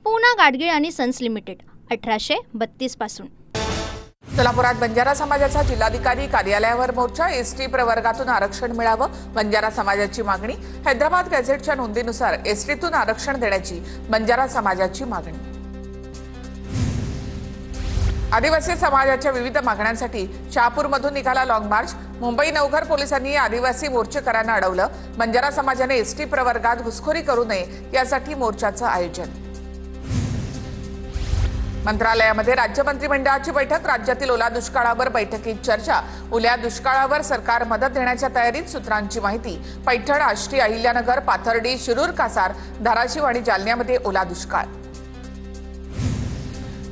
पूना गाडगीळ आणि sons limited 1832 पासून। सोलापुरात बंजारा समाजाचा जिल्हाधिकारी कार्यालयावर मोर्चा। एसटी प्रवर्गातून आरक्षण मिळावं, बंजारा समाजाची मागणी। हैदराबाद गॅझेटच्या नोंदीनुसार एसटीतून आरक्षण देण्याची बंजारा समाजाची मागणी। आदिवासी समाजाच्या विविध मागण्यांसाठी शहापूरमधून निघाला लॉंग मार्च। मुंबई नवघर पोलिसांनी आदिवासी मोर्चेकरांना अडवलं। बंजारा समाजाने एसटी प्रवर्गात घुसखोरी करू नये यासाठी मोर्चाचं आयोजन। मंत्रालयामध्ये राज्य मंत्रिमंडळाची बैठक। राज्यातील ओला दुष्काळावर बैठकीत चर्चा। ओल्या दुष्काळावर सरकार मदत देण्याच्या तयारीत, सूत्रांची माहिती। पैठण, आष्टी, अहिल्यानगर, पाथर्डी, शिरूर, कासार, धाराशिव आणि जालन्यामध्ये ओला दुष्काळ।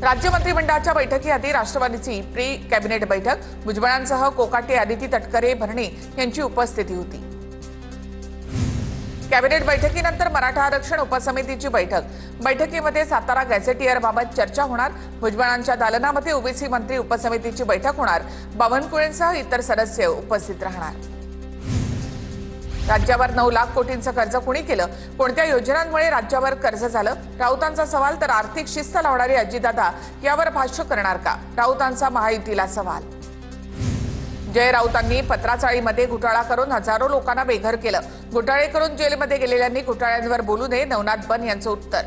राज्य मंत्रिमंडळाच्या बैठकीआधी राष्ट्रवादीची प्री कॅबिनेट बैठक। भुजबळांसह कोकाटे, आदिती तटकरे, भरणे यांची उपस्थिती होती। कॅबिनेट बैठकीनंतर मराठा आरक्षण उपसमितीची बैठक। बैठकीमध्ये सातारा गॅझेटियरबाबत चर्चा होणार। भुजबळांच्या दालनामध्ये ओबीसी मंत्री उपसमितीची बैठक होणार। बावनकुळेंसह इतर सदस्य उपस्थित राहणार। राज्यावर 9 लाख कोटींचं कर्ज कुणी केलं? कोणत्या योजनांमुळे राज्यावर कर्ज झालं? राऊतांचा सवाल। तर आर्थिक शिस्त लावणारे अजितदादा यावर भाष्य करणार का? राऊतांचा महायुतीला सवाल। जय राऊतांनी पत्राचाळीमध्ये घोटाळा करून हजारो लोकांना बेघर केलं। घोटाळे करून जेलमध्ये गेलेल्यांनी घोटाळ्यांवर बोलू नये, नवनाथ बन यांचं उत्तर।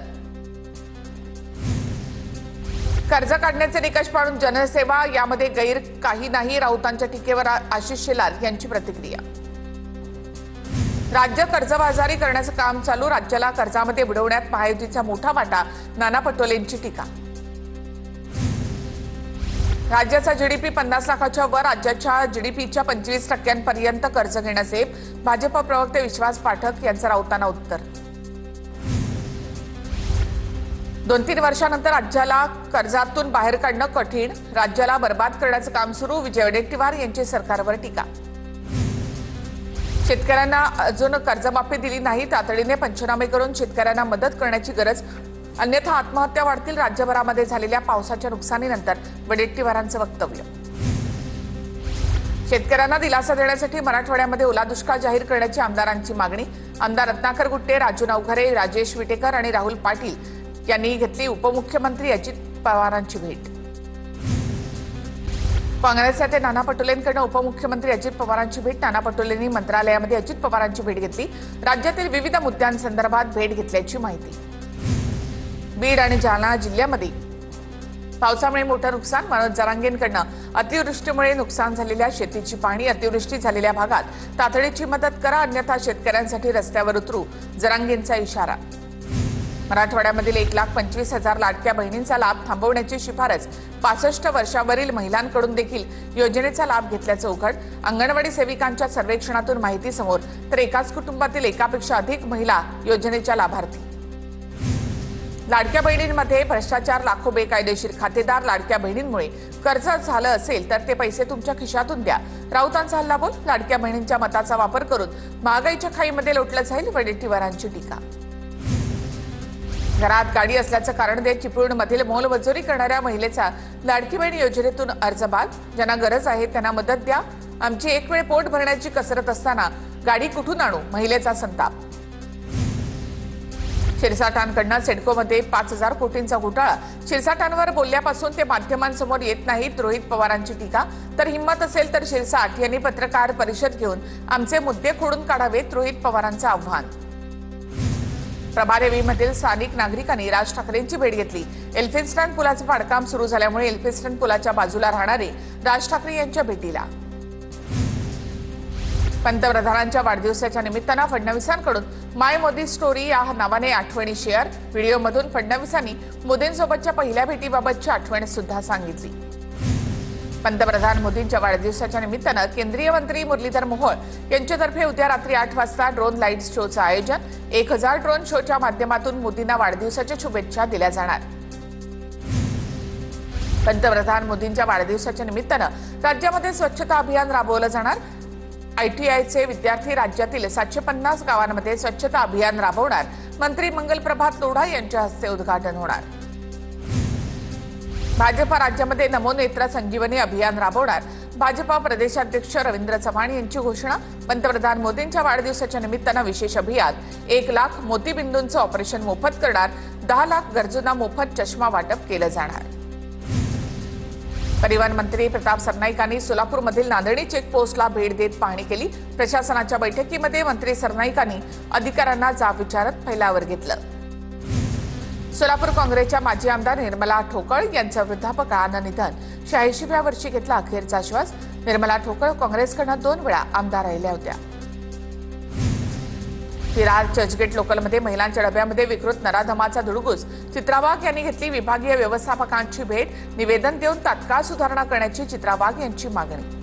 कर्ज काढण्याचे निकष पाळून जनसेवा, यामध्ये गैर काही नाही, राऊतांच्या टीकेवर आशिष शेलार यांची प्रतिक्रिया। राज्य कर्जबाजारी करण्याचं काम चालू। राज्याला कर्जामध्ये बुडवण्यात महायुतीचा मोठा वाटा, नाना पटोलेंची टीका। राज्याचा जीडीपी 50 लाखाच्या वर, राज्याच्या जीडीपीच्या 25% कर्ज घेणं सेफ। भाजप प्रवक्ते विश्वास पाठक यांचं राऊतांना उत्तर। 2-3 वर्षांनंतर राज्याला कर्जातून बाहेर काढणं कठीण, राज्याला बर्बाद करण्याचं काम सुरू। विजय वडेट्टीवार यांची सरकारवर टीका। शेतकऱ्यांना अजून कर्जमाफी दिली नाही, तातडीने पंचनामे करून शेतकऱ्यांना मदत करण्याची गरज, अन्यथा आत्महत्या वाढतील। राज्यभरामध्ये झालेल्या पावसाच्या नुकसानीनंतर वडेट्टीवारांचं वक्तव्य। शेतकऱ्यांना दिलासा देण्यासाठी मराठवाड्यामध्ये ओला दुष्काळ जाहीर करण्याची आमदारांची मागणी। आमदार रत्नाकर गुट्टे, राजू नवघरे, राजेश विटेकर आणि राहुल पाटील यांनी घेतली उपमुख्यमंत्री अजित पवारांची भेट। काँग्रेस नेते नाना पटोलेंकडून उपमुख्यमंत्री अजित पवारांची भेट। नाना पटोलेंनी मंत्रालयामध्ये अजित पवारांची भेट घेतली। राज्यातील विविध मुद्द्यांसंदर्भात भेट घेतल्याची माहिती। बीड आणि जालना जिल्ह्यामध्ये पावसामुळे मोठं नुकसान। मनोज जरांगेंकडून अतिवृष्टीमुळे नुकसान झालेल्या शेतीची पाहणी। अतिवृष्टी झालेल्या भागात तातडीची मदत करा, अन्यथा शेतकऱ्यांसाठी रस्त्यावर उतरू, जरांगेंचा इशारा। मराठवाड्यामधील 1,25,000 लाडक्या बहिणींचा लाभ थांबवण्याची शिफारस। 65 वर्षावरील महिलांकडून देखील योजनेचा लाभ घेतल्याचं उघड। अंगणवाडी सेविकांच्या सर्वेक्षणातून माहिती समोर, तर एकाच कुटुंबातील एकापेक्षा अधिक महिला योजनेच्या लाभार्थी। लाडक्या बहिणींमध्ये भ्रष्टाचार, लाखो बेकायदेशीर खातेदार। लाडक्या बहिणींमुळे कर्ज झालं असेल तर ते पैसे तुमच्या खिशातून द्या, राऊतांचा हल्लाबोल। लाडक्या बहिणींच्या मताचा वापर करून महागाईच्या खाईमध्ये लोटलं जाईल, वडेट्टीवारांची टीका। घरात गाडी असल्याचं कारण देत चिपळूणमधील मोलमजुरी करणाऱ्या महिलेचा लाडकी बहीण योजनेतून अर्ज बाद। ज्यांना गरज आहे त्यांना मदत द्या, आमची एक वेळ पोट भरण्याची कसरत असताना गाडी कुठून आणू, महिलेचा संताप। शिरसाटांकडनं सिडकोमध्ये 5,000 कोटींचा घोटाळा। शिरसाटांवर बोलल्यापासून ते माध्यमांसमोर येत नाहीत, रोहित पवारांची टीका। तर हिंमत असेल तर शिरसाट यांनी पत्रकार परिषद घेऊन आमचे मुद्दे खोडून काढावेत, रोहित पवारांचं आव्हान। प्रभादेवीमधील स्थानिक नागरिकांनी राज ठाकरेंची भेट घेतली। एल्फिन्स्टन पुलाचं बांधकाम सुरू झाल्यामुळे एल्फिन्स्टन पुलाच्या बाजूला राहणारे राज ठाकरे यांच्या भेटीला। पंतप्रधानांच्या वाढदिवसाच्या निमित्तानं फडणवीसांकडून माय मोदी स्टोरी या नावाने आठवणी शेअर। व्हिडिओमधून फडणवीसांनी मोदींसोबतच्या पहिल्या भेटीबाबतची आठवण सुद्धा सांगितली। पंतप्रधान मोदींच्या वाढदिवसाच्या निमित्तानं केंद्रीय मंत्री मुरलीधर मोहोळ यांच्यातर्फे उद्या रात्री 8 वाजता ड्रोन लाईट शोचं आयोजन। 1000 ड्रोन शोच्या माध्यमातून मोदींना वाढदिवसाच्या शुभेच्छा दिल्या जाणार। पंतप्रधान मोदींच्या वाढदिवसाच्या निमित्तानं राज्यामध्ये स्वच्छता अभियान राबवलं जाणार। आयटीआयचे विद्यार्थी राज्यातील 750 गावांमध्ये स्वच्छता अभियान राबवणार। मंत्री मंगलप्रभात लोढा यांच्या हस्ते उद्घाटन होणार। भाजपा राज्यामध्ये नमो नेत्र संजीवनी अभियान राबवणार। भाजपा प्रदेशाध्यक्ष रवींद्र चव्हाण यांची घोषणा। पंतप्रधान मोदींच्या वाढदिवसाच्या निमित्तानं विशेष अभियान। 1 लाख मोतीबिंदूंचं ऑपरेशन मोफत करणार। 10 लाख गरजूंना मोफत चष्मा वाटप केलं जाणार। परिवहन मंत्री प्रताप सरनाईकांनी सोलापूरमधील नांदणी चेकपोस्टला भेट देत पाहणी केली। प्रशासनाच्या बैठकीमध्ये मंत्री सरनाईकांनी अधिकाऱ्यांना जाब विचारत फैलावर घेतलं। सोलापूर काँग्रेसच्या माजी आमदार निर्मला ठोकळ यांचं वृद्धापकाळानं निधन। 86व्या वर्षी घेतला अखेरचा श्वास। निर्मला ठोकळ काँग्रेसकडून 2 वेळा आमदार राहिल्या होत्या। विरार चर्चगेट लोकलमध्ये महिलांच्या डब्यामध्ये विकृत नराधमाचा धुडगूस। चित्रा वाघ यांनी घेतली विभागीय व्यवस्थापकांची भेट। निवेदन देऊन तात्काळ सुधारणा करण्याची चित्रा वाघ यांची मागणी।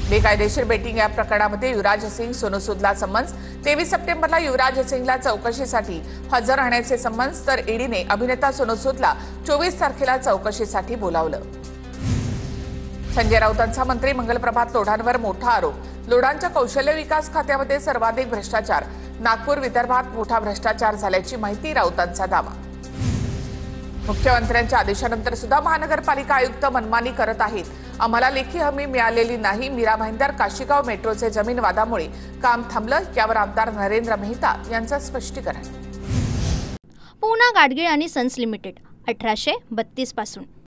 बेकायदेशीर बेटिंग ॲप प्रकरणामध्ये युवराज सिंग सोनू सूदला समन्स। 23 सप्टेंबरला युवराज सिंगला चौकशीसाठी हजर राहण्याचे समन्स, तर ईडीने अभिनेता सोनू सूदला 24 तारखेला चौकशीसाठी बोलावलं। संजय राऊतांचा मंत्री मंगलप्रभात लोढांवर मोठा आरोप। लोढांच्या कौशल्य विकास खात्यामध्ये सर्वाधिक भ्रष्टाचार। नागपूर विदर्भात मोठा भ्रष्टाचार झाल्याची माहिती राऊतांचा दावा। मुख्यमंत्र्यांच्या आदेशानंतर सुद्धा महानगरपालिका आयुक्त मनमानी करत आहेत। आम्हाला लेखी हमी मिळालेली नाही। मीरा भाईंदर काशीगाव मेट्रोचे जमीन वादामुळे काम थांबलं, यावर आमदार नरेंद्र मेहता यांचं स्पष्टीकरण। पूना गाडगीळ आणि सन्स लिमिटेड 1832 पासून